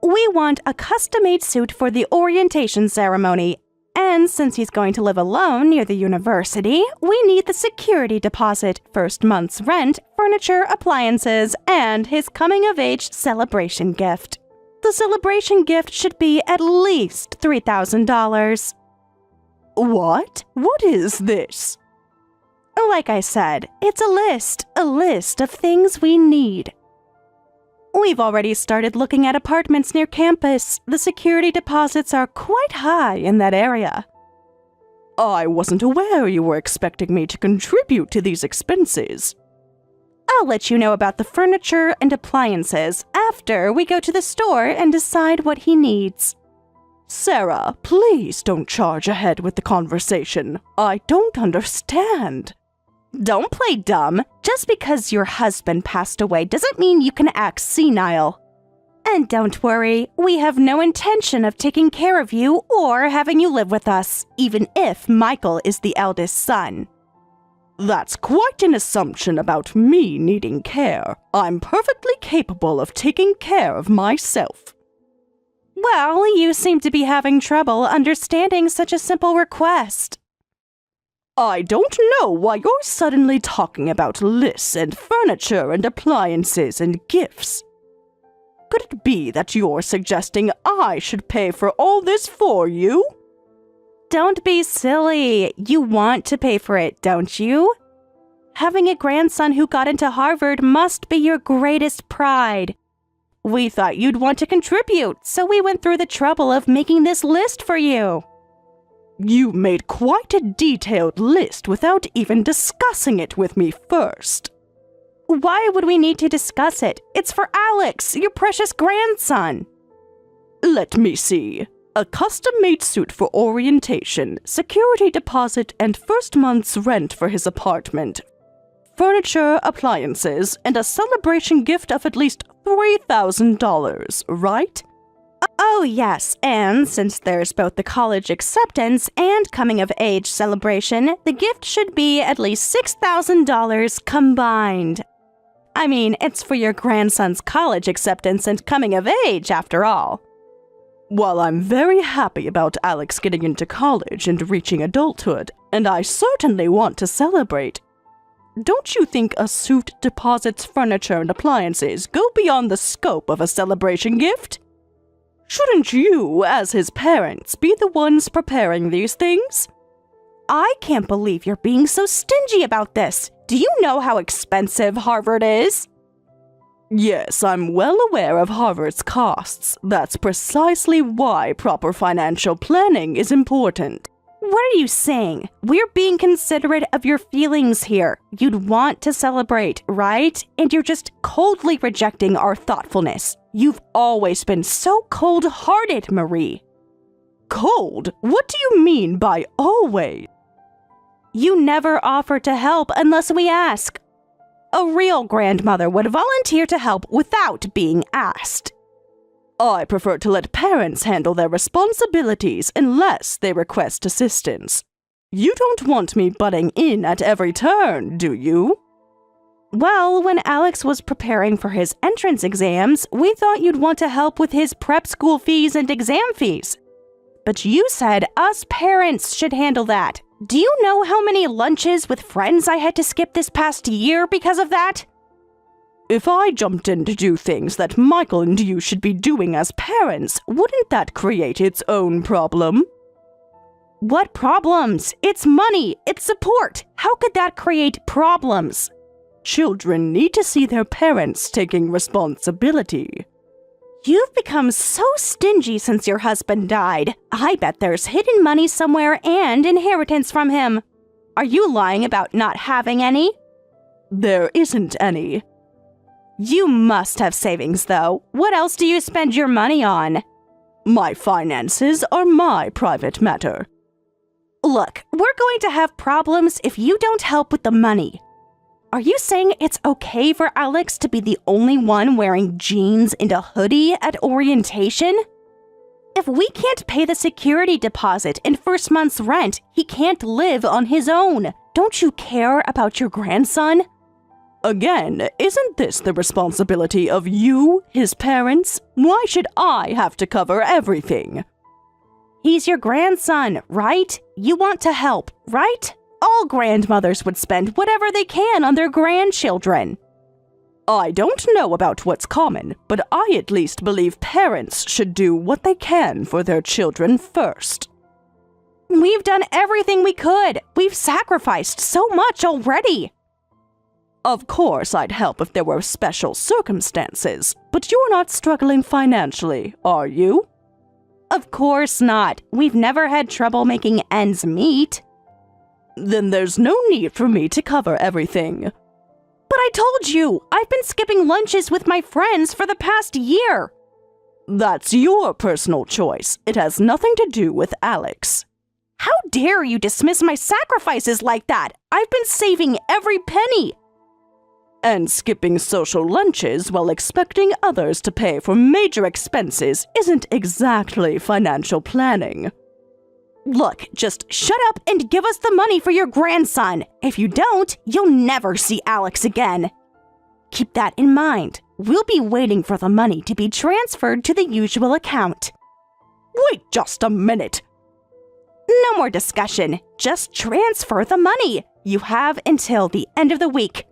We want a custom-made suit for the orientation ceremony. And since he's going to live alone near the university, we need the security deposit, first month's rent, furniture, appliances, and his coming-of-age celebration gift. The celebration gift should be at least $3,000. What? What is this? Like I said, it's a list of things we need. We've already started looking at apartments near campus. The security deposits are quite high in that area. I wasn't aware you were expecting me to contribute to these expenses. I'll let you know about the furniture and appliances after we go to the store and decide what he needs. Sarah, please don't charge ahead with the conversation. I don't understand. Don't play dumb. Just because your husband passed away doesn't mean you can act senile. And don't worry, we have no intention of taking care of you or having you live with us, even if Michael is the eldest son. That's quite an assumption about me needing care. I'm perfectly capable of taking care of myself. Well, you seem to be having trouble understanding such a simple request. I don't know why you're suddenly talking about lists and furniture and appliances and gifts. Could it be that you're suggesting I should pay for all this for you? Don't be silly. You want to pay for it, don't you? Having a grandson who got into Harvard must be your greatest pride. We thought you'd want to contribute, so we went through the trouble of making this list for you. You made quite a detailed list without even discussing it with me first. Why would we need to discuss it? It's for Alex, your precious grandson. Let me see. A custom-made suit for orientation, security deposit, and first month's rent for his apartment. Furniture, appliances, and a celebration gift of at least $3,000, right? Oh, yes, and since there's both the college acceptance and coming-of-age celebration, the gift should be at least $6,000 combined. I mean, it's for your grandson's college acceptance and coming-of-age, after all. While I'm very happy about Alex getting into college and reaching adulthood, and I certainly want to celebrate, don't you think a suit deposits furniture and appliances go beyond the scope of a celebration gift? Shouldn't you, as his parents, be the ones preparing these things? I can't believe you're being so stingy about this. Do you know how expensive Harvard is? Yes, I'm well aware of Harvard's costs. That's precisely why proper financial planning is important. What are you saying? We're being considerate of your feelings here. You'd want to celebrate, right? And you're just coldly rejecting our thoughtfulness. You've always been so cold-hearted, Marie. Cold? What do you mean by always? You never offer to help unless we ask. A real grandmother would volunteer to help without being asked. I prefer to let parents handle their responsibilities unless they request assistance. You don't want me butting in at every turn, do you? Well, when Alex was preparing for his entrance exams, we thought you'd want to help with his prep school fees and exam fees. But you said us parents should handle that. Do you know how many lunches with friends I had to skip this past year because of that? If I jumped in to do things that Michael and you should be doing as parents, wouldn't that create its own problem? What problems? It's money. It's support. How could that create problems? Children need to see their parents taking responsibility. You've become so stingy since your husband died. I bet there's hidden money somewhere and inheritance from him. Are you lying about not having any? There isn't any. You must have savings, though. What else do you spend your money on? My finances are my private matter. Look, we're going to have problems if you don't help with the money. Are you saying it's okay for Alex to be the only one wearing jeans and a hoodie at orientation? If we can't pay the security deposit and first month's rent, he can't live on his own. Don't you care about your grandson? Again, isn't this the responsibility of you, his parents? Why should I have to cover everything? He's your grandson, right? You want to help, right? All grandmothers would spend whatever they can on their grandchildren. I don't know about what's common, but I at least believe parents should do what they can for their children first. We've done everything we could. We've sacrificed so much already. Of course, I'd help if there were special circumstances, but you're not struggling financially, are you? Of course not. We've never had trouble making ends meet. Then there's no need for me to cover everything. But I told you, I've been skipping lunches with my friends for the past year. That's your personal choice. It has nothing to do with Alex. How dare you dismiss my sacrifices like that? I've been saving every penny. And skipping social lunches while expecting others to pay for major expenses isn't exactly financial planning. Look, just shut up and give us the money for your grandson. If you don't, you'll never see Alex again. Keep that in mind. We'll be waiting for the money to be transferred to the usual account. Wait just a minute. No more discussion. Just transfer the money. You have until the end of the week.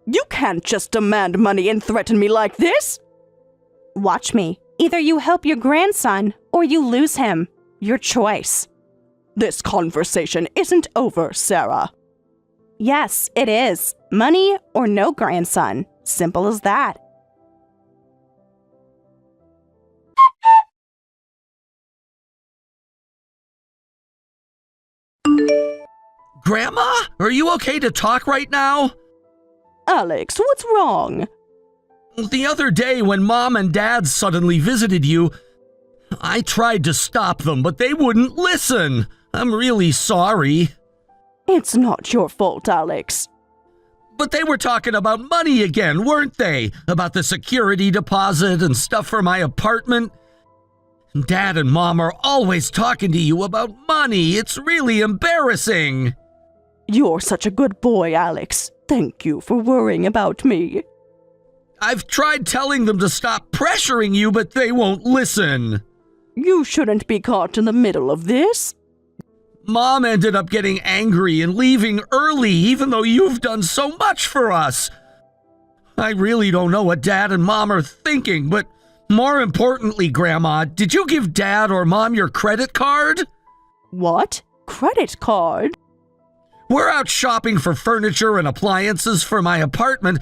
You can't just demand money and threaten me like this. Watch me. Either you help your grandson or you lose him. Your choice. This conversation isn't over, Sarah. Yes, it is. Money or no grandson. Simple as that. Grandma, are you okay to talk right now? Alex, what's wrong? The other day when Mom and Dad suddenly visited you, I tried to stop them, but they wouldn't listen. I'm really sorry. It's not your fault, Alex. But they were talking about money again, weren't they? About the security deposit and stuff for my apartment. Dad and Mom are always talking to you about money. It's really embarrassing. You're such a good boy, Alex. Thank you for worrying about me. I've tried telling them to stop pressuring you, but they won't listen. You shouldn't be caught in the middle of this. Mom ended up getting angry and leaving early, even though you've done so much for us. I really don't know what Dad and Mom are thinking, but more importantly, Grandma, did you give Dad or Mom your credit card? What? Credit card? We're out shopping for furniture and appliances for my apartment,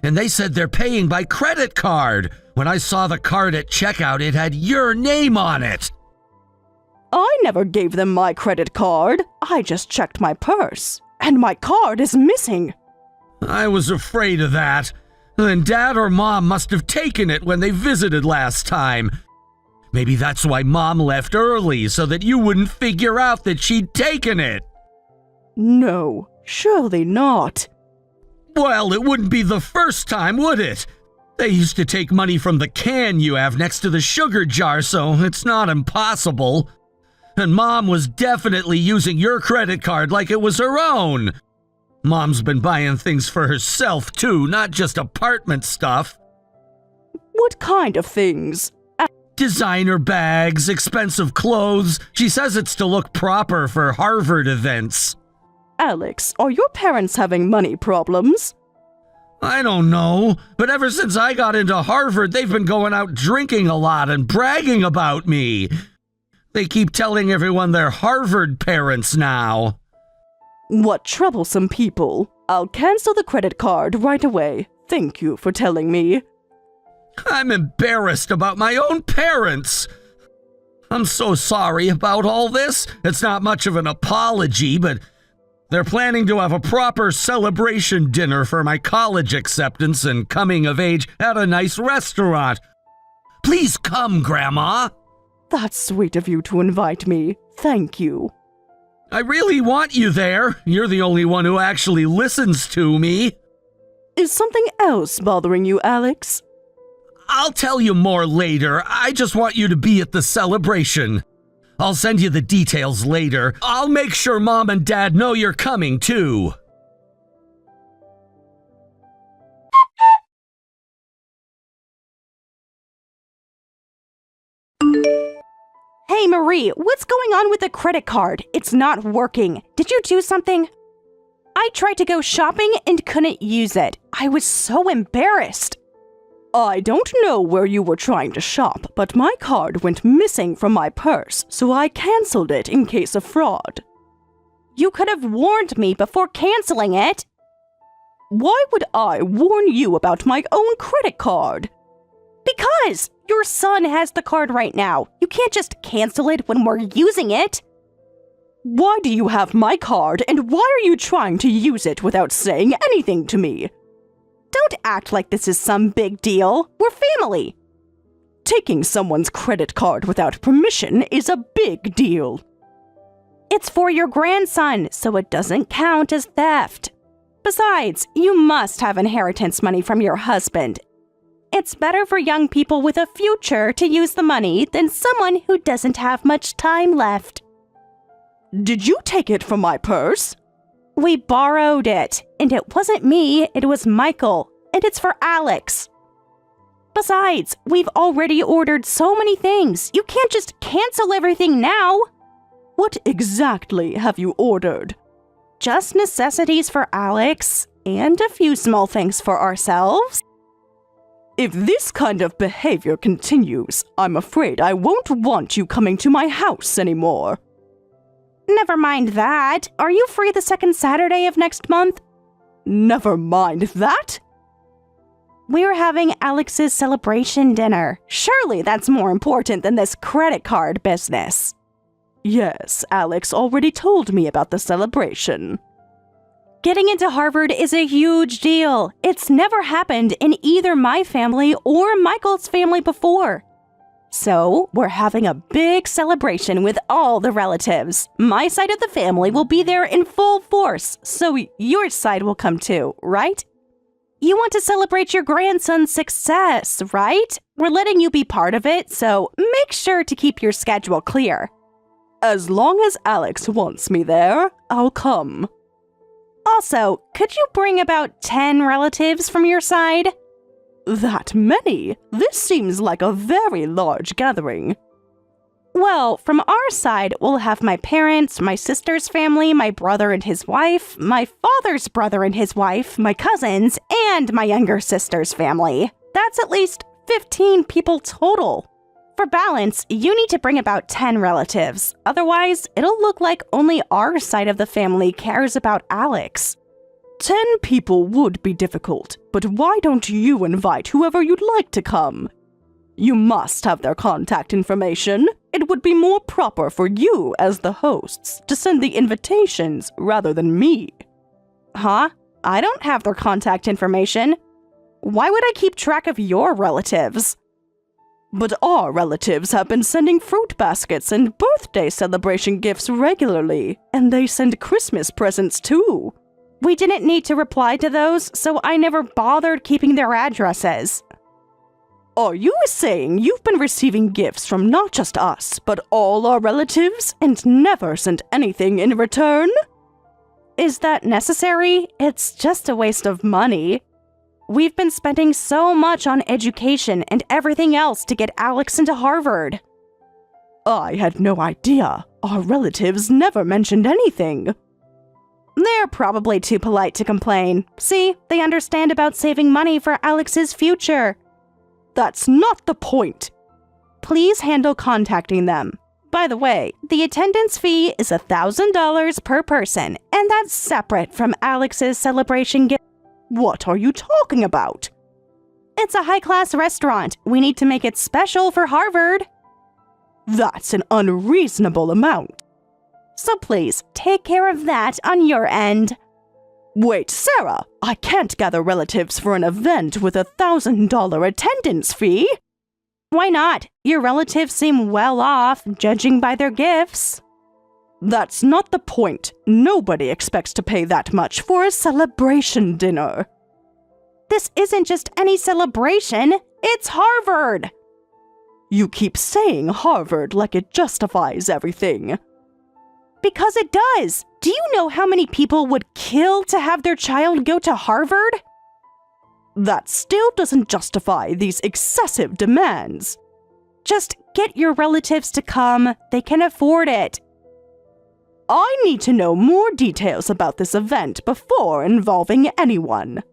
and they said they're paying by credit card. When I saw the card at checkout, it had your name on it. I never gave them my credit card. I just checked my purse, and my card is missing. I was afraid of that. Then Dad or Mom must have taken it when they visited last time. Maybe that's why Mom left early, so that you wouldn't figure out that she'd taken it. No, surely not. Well, it wouldn't be the first time, would it? They used to take money from the can you have next to the sugar jar, so it's not impossible. And Mom was definitely using your credit card like it was her own. Mom's been buying things for herself, too, not just apartment stuff. What kind of things? Designer bags, expensive clothes. She says it's to look proper for Harvard events. Alex, are your parents having money problems? I don't know, but ever since I got into Harvard, they've been going out drinking a lot and bragging about me. They keep telling everyone they're Harvard parents now. What troublesome people. I'll cancel the credit card right away. Thank you for telling me. I'm embarrassed about my own parents. I'm so sorry about all this. It's not much of an apology, but they're planning to have a proper celebration dinner for my college acceptance and coming of age at a nice restaurant. Please come, Grandma. That's sweet of you to invite me. Thank you. I really want you there. You're the only one who actually listens to me. Is something else bothering you, Alex? I'll tell you more later. I just want you to be at the celebration. I'll send you the details later. I'll make sure Mom and Dad know you're coming, too. Hey Marie, what's going on with the credit card? It's not working. Did you do something? I tried to go shopping and couldn't use it. I was so embarrassed. I don't know where you were trying to shop, but my card went missing from my purse, so I canceled it in case of fraud. You could have warned me before canceling it. Why would I warn you about my own credit card? Because your son has the card right now. You can't just cancel it when we're using it. Why do you have my card, and why are you trying to use it without saying anything to me? Don't act like this is some big deal. We're family. Taking someone's credit card without permission is a big deal. It's for your grandson, so it doesn't count as theft. Besides, you must have inheritance money from your husband. It's better for young people with a future to use the money than someone who doesn't have much time left. Did you take it from my purse? We borrowed it, and it wasn't me, it was Michael, and it's for Alex. Besides, we've already ordered so many things. You can't just cancel everything now. What exactly have you ordered? Just necessities for Alex, and a few small things for ourselves. If this kind of behavior continues, I'm afraid I won't want you coming to my house anymore. Never mind that. Are you free the second Saturday of next month? Never mind that. We're having Alex's celebration dinner. Surely that's more important than this credit card business. Yes, Alex already told me about the celebration. Getting into Harvard is a huge deal. It's never happened in either my family or Michael's family before. So, we're having a big celebration with all the relatives. My side of the family will be there in full force, so your side will come too, right? You want to celebrate your grandson's success, right? We're letting you be part of it, so make sure to keep your schedule clear. As long as Alex wants me there, I'll come. Also, could you bring about 10 relatives from your side? That many? This seems like a very large gathering. Well, from our side, we'll have my parents, my sister's family, my brother and his wife, my father's brother and his wife, my cousins, and my younger sister's family. That's at least 15 people total. For balance, you need to bring about 10 relatives. Otherwise, it'll look like only our side of the family cares about Alex. 10 people would be difficult, but why don't you invite whoever you'd like to come? You must have their contact information. It would be more proper for you as the hosts to send the invitations rather than me. Huh? I don't have their contact information. Why would I keep track of your relatives? But our relatives have been sending fruit baskets and birthday celebration gifts regularly, and they send Christmas presents too. We didn't need to reply to those, so I never bothered keeping their addresses. Are you saying you've been receiving gifts from not just us, but all our relatives, and never sent anything in return? Is that necessary? It's just a waste of money. We've been spending so much on education and everything else to get Alex into Harvard. I had no idea. Our relatives never mentioned anything. They're probably too polite to complain. See, they understand about saving money for Alex's future. That's not the point. Please handle contacting them. By the way, the attendance fee is $1,000 per person, and that's separate from Alex's celebration gift. What are you talking about? It's a high-class restaurant. We need to make it special for Harvard. That's an unreasonable amount. So please, take care of that on your end. Wait, Sarah, I can't gather relatives for an event with a $1,000 attendance fee. Why not? Your relatives seem well off, judging by their gifts. That's not the point. Nobody expects to pay that much for a celebration dinner. This isn't just any celebration, it's Harvard. You keep saying Harvard like it justifies everything. Because it does. Do you know how many people would kill to have their child go to Harvard? That still doesn't justify these excessive demands. Just get your relatives to come. They can afford it. I need to know more details about this event before involving anyone.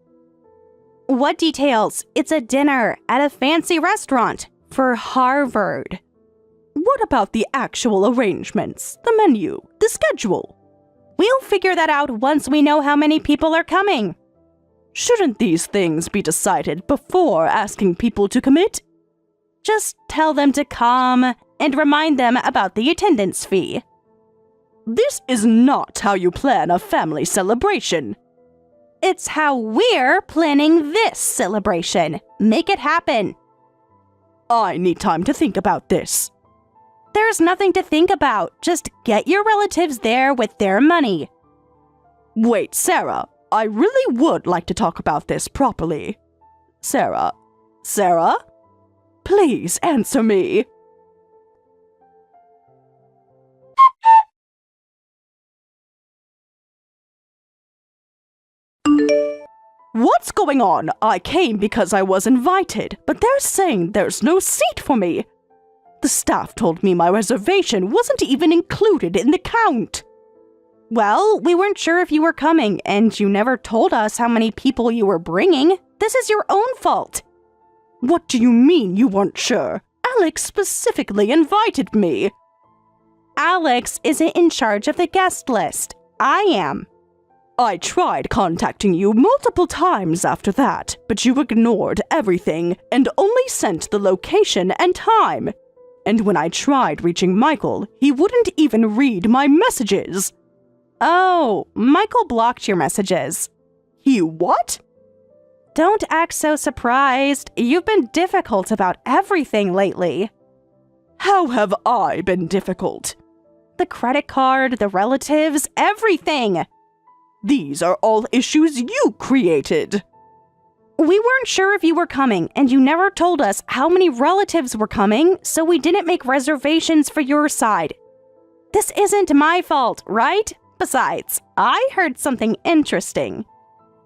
What details? It's a dinner at a fancy restaurant for Harvard. What about the actual arrangements, the menu, the schedule? We'll figure that out once we know how many people are coming. Shouldn't these things be decided before asking people to commit? Just tell them to come and remind them about the attendance fee. This is not how you plan a family celebration. It's how we're planning this celebration. Make it happen. I need time to think about this. There's nothing to think about. Just get your relatives there with their money. Wait, Sarah, I really would like to talk about this properly. Sarah? Please answer me. What's going on? I came because I was invited, but they're saying there's no seat for me. The staff told me my reservation wasn't even included in the count. Well, we weren't sure if you were coming, and you never told us how many people you were bringing. This is your own fault. What do you mean you weren't sure? Alex specifically invited me. Alex isn't in charge of the guest list. I am. I tried contacting you multiple times after that, but you ignored everything and only sent the location and time. And when I tried reaching Michael, he wouldn't even read my messages. Oh, Michael blocked your messages. He what? Don't act so surprised. You've been difficult about everything lately. How have I been difficult? The credit card, the relatives, everything. These are all issues you created. We weren't sure if you were coming, and you never told us how many relatives were coming, so we didn't make reservations for your side. This isn't my fault, right? Besides, I heard something interesting.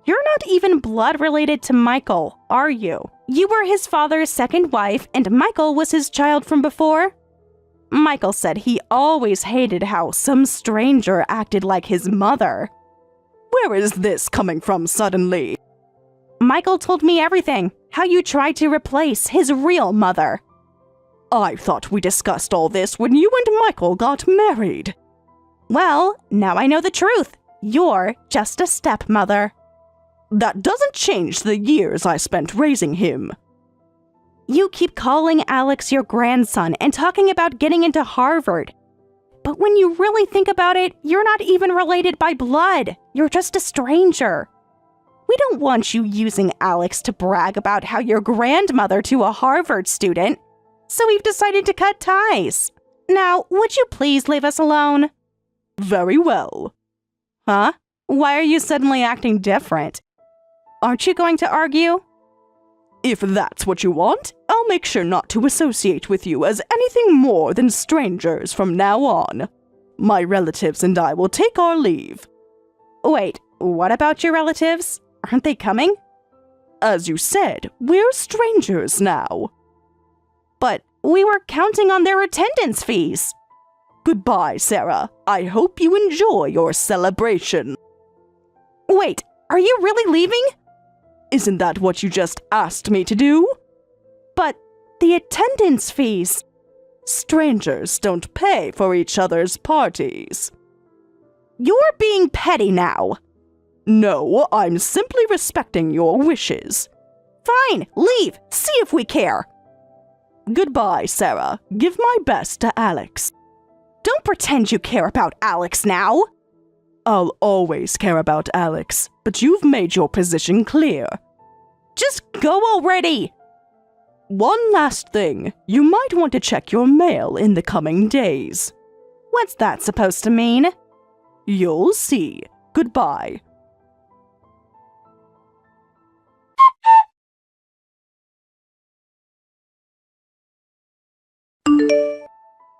You're not even blood related to Michael, are you? You were his father's second wife, and Michael was his child from before? Michael said he always hated how some stranger acted like his mother. Where is this coming from suddenly? Michael told me everything, how you tried to replace his real mother. I thought we discussed all this when you and Michael got married. Well, now I know the truth. You're just a stepmother. That doesn't change the years I spent raising him. You keep calling Alex your grandson and talking about getting into Harvard. But when you really think about it, you're not even related by blood. You're just a stranger. We don't want you using Alex to brag about how you're grandmother to a Harvard student. So we've decided to cut ties. Now, would you please leave us alone? Very well. Huh? Why are you suddenly acting different? Aren't you going to argue? If that's what you want, I'll make sure not to associate with you as anything more than strangers from now on. My relatives and I will take our leave. Wait, what about your relatives? Aren't they coming? As you said, we're strangers now. But we were counting on their attendance fees. Goodbye, Sarah. I hope you enjoy your celebration. Wait, are you really leaving? Isn't that what you just asked me to do? But the attendance fees. Strangers don't pay for each other's parties. You're being petty now. No, I'm simply respecting your wishes. Fine, leave. See if we care. Goodbye, Sarah. Give my best to Alex. Don't pretend you care about Alex now. I'll always care about Alex, but you've made your position clear. Just go already! One last thing. You might want to check your mail in the coming days. What's that supposed to mean? You'll see. Goodbye.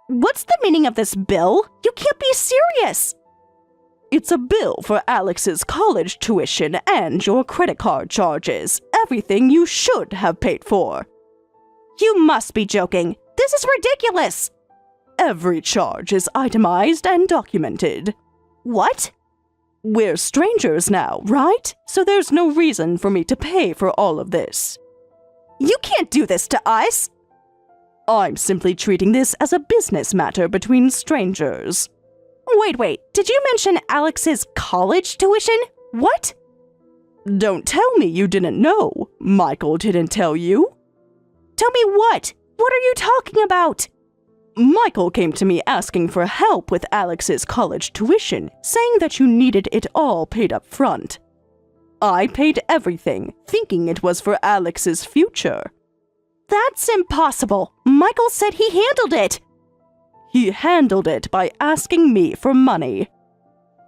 What's the meaning of this bill? You can't be serious! It's a bill for Alex's college tuition and your credit card charges. Everything you should have paid for. You must be joking. This This is ridiculous! Every charge is itemized and documented. What? We're strangers now, right? So there's no reason for me to pay for all of this. You can't do this to us! I'm simply treating this as a business matter between strangers. Wait, did you mention Alex's college tuition? What? Don't tell me you didn't know. Michael didn't tell you. Tell me what? What are you talking about? Michael came to me asking for help with Alex's college tuition, saying that you needed it all paid up front. I paid everything, thinking it was for Alex's future. That's impossible. Michael said he handled it. He handled it by asking me for money.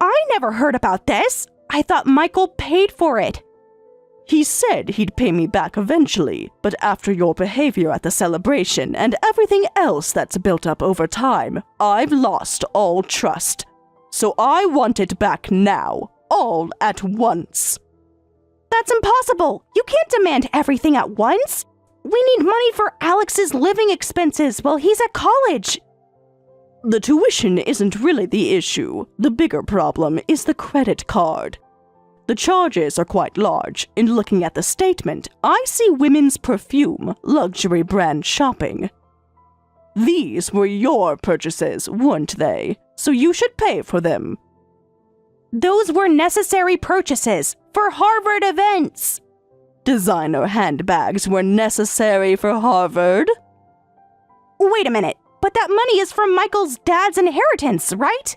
I never heard about this. I thought Michael paid for it. He said he'd pay me back eventually, but after your behavior at the celebration and everything else that's built up over time, I've lost all trust. So I want it back now, all at once. That's impossible. You can't demand everything at once. We need money for Alex's living expenses while he's at college. The tuition isn't really the issue. The bigger problem is the credit card. The charges are quite large. In looking at the statement, I see women's perfume, luxury brand shopping. These were your purchases, weren't they? So you should pay for them. Those were necessary purchases for Harvard events. Designer handbags were necessary for Harvard? Wait a minute, but that money is from Michael's dad's inheritance, right?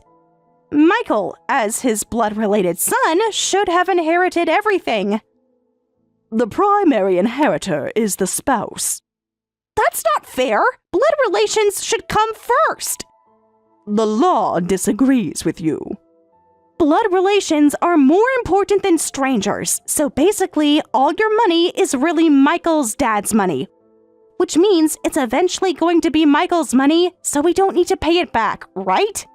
Michael, as his blood-related son, should have inherited everything. The primary inheritor is the spouse. That's not fair. Blood relations should come first. The law disagrees with you. Blood relations are more important than strangers, so basically, all your money is really Michael's dad's money. Which means it's eventually going to be Michael's money, so we don't need to pay it back, right?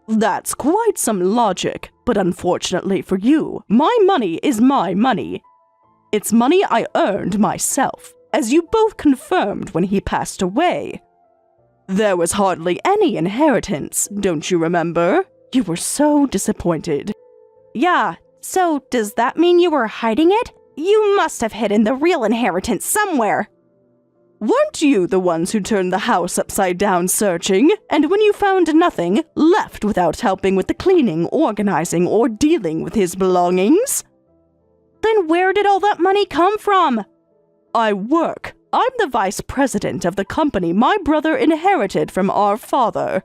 That's quite some logic, but unfortunately for you, my money is my money. It's money I earned myself, as you both confirmed when he passed away. There was hardly any inheritance, don't you remember? You were so disappointed. Yeah, so does that mean you were hiding it? You must have hidden the real inheritance somewhere. Weren't you the ones who turned the house upside down searching, and when you found nothing, left without helping with the cleaning, organizing, or dealing with his belongings? Then where did all that money come from? I work. I'm the vice president of the company my brother inherited from our father.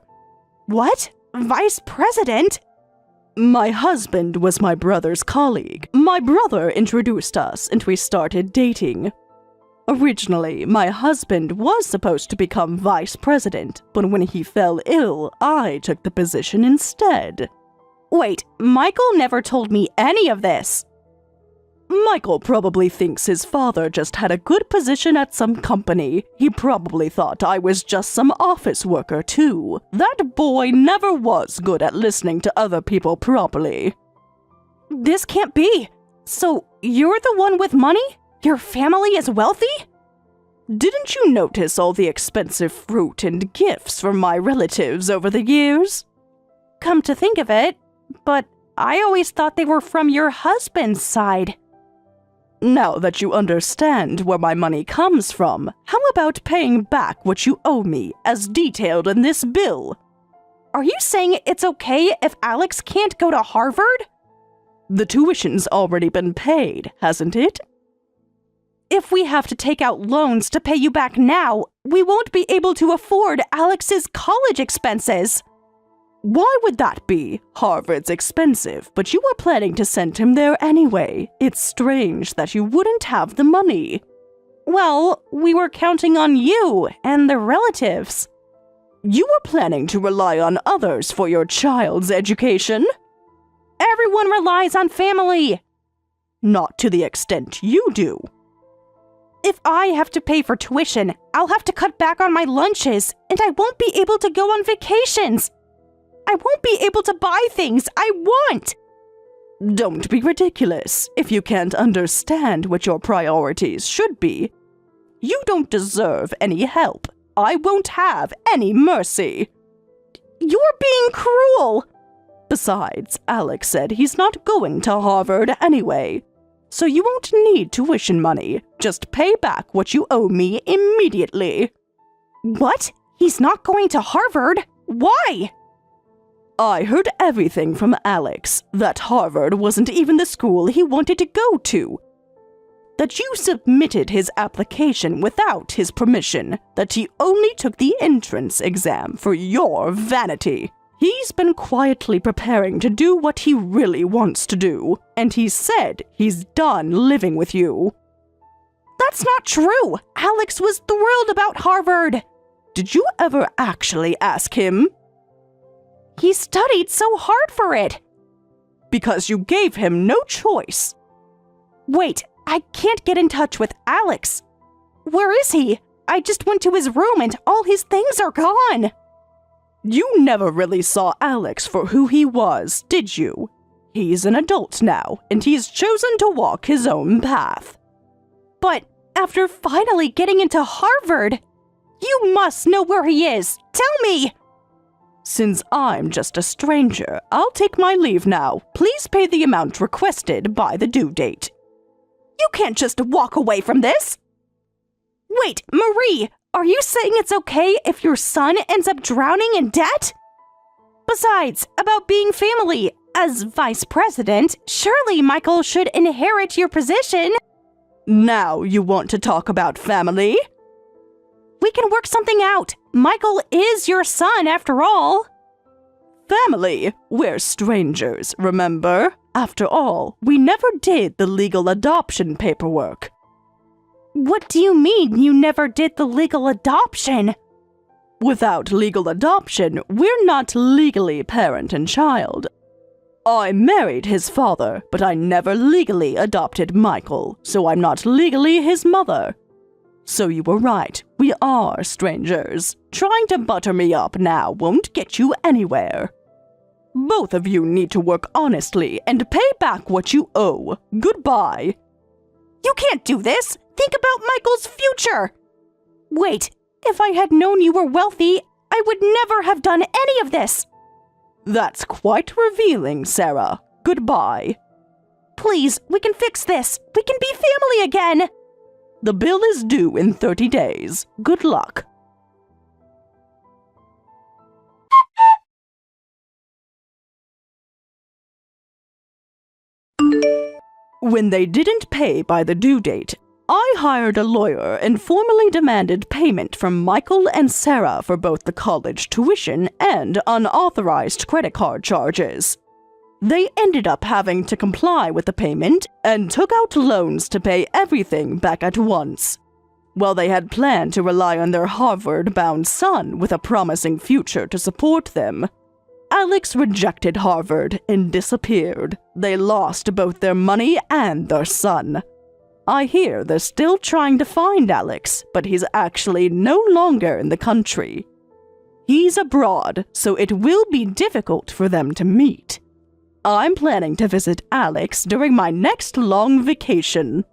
What? Vice president? My husband was my brother's colleague. My brother introduced us, and we started dating. Originally, my husband was supposed to become vice president, but when he fell ill, I took the position instead. Wait, Michael never told me any of this. Michael probably thinks his father just had a good position at some company. He probably thought I was just some office worker too. That boy never was good at listening to other people properly. This can't be. So, you're the one with money? Your family is wealthy? Didn't you notice all the expensive fruit and gifts from my relatives over the years? Come to think of it, but I always thought they were from your husband's side. Now that you understand where my money comes from, how about paying back what you owe me, as detailed in this bill? Are you saying it's okay if Alex can't go to Harvard? The tuition's already been paid, hasn't it? If we have to take out loans to pay you back now, we won't be able to afford Alex's college expenses. Why would that be? Harvard's expensive, but you were planning to send him there anyway. It's strange that you wouldn't have the money. Well, we were counting on you and the relatives. You were planning to rely on others for your child's education? Everyone relies on family. Not to the extent you do. If I have to pay for tuition, I'll have to cut back on my lunches, and I won't be able to go on vacations. I won't be able to buy things I want. Don't be ridiculous. If you can't understand what your priorities should be, you don't deserve any help. I won't have any mercy. You're being cruel! Besides, Alex said he's not going to Harvard anyway, so you won't need tuition money. Just pay back what you owe me immediately. What? He's not going to Harvard? Why? I heard everything from Alex, that Harvard wasn't even the school he wanted to go to, that you submitted his application without his permission, that he only took the entrance exam for your vanity. He's been quietly preparing to do what he really wants to do, and he said he's done living with you. That's not true! Alex was thrilled about Harvard! Did you ever actually ask him? He studied so hard for it! Because you gave him no choice. Wait, I can't get in touch with Alex. Where is he? I just went to his room and all his things are gone. You never really saw Alex for who he was, did you? He's an adult now, and he's chosen to walk his own path. But after finally getting into Harvard, you must know where he is. Tell me! Since I'm just a stranger, I'll take my leave now. Please pay the amount requested by the due date. You can't just walk away from this. Wait, Marie, are you saying it's okay if your son ends up drowning in debt? Besides, about being family, as vice president, surely Michael should inherit your position. Now you want to talk about family? We can work something out. Michael is your son, after all. Family? We're strangers, remember? After all, we never did the legal adoption paperwork. What do you mean you never did the legal adoption? Without legal adoption, we're not legally parent and child. I married his father, but I never legally adopted Michael, so I'm not legally his mother. So you were right, we are strangers. Trying to butter me up now won't get you anywhere. Both of you need to work honestly and pay back what you owe. Goodbye. You can't do this! Think about Michael's future! Wait, if I had known you were wealthy, I would never have done any of this! That's quite revealing, Sarah. Goodbye. Please, we can fix this. We can be family again! The bill is due in 30 days. Good luck. When they didn't pay by the due date, I hired a lawyer and formally demanded payment from Michael and Sarah for both the college tuition and unauthorized credit card charges. They ended up having to comply with the payment and took out loans to pay everything back at once. While they had planned to rely on their Harvard-bound son with a promising future to support them, Alex rejected Harvard and disappeared. They lost both their money and their son. I hear they're still trying to find Alex, but he's actually no longer in the country. He's abroad, so it will be difficult for them to meet. I'm planning to visit Alex during my next long vacation.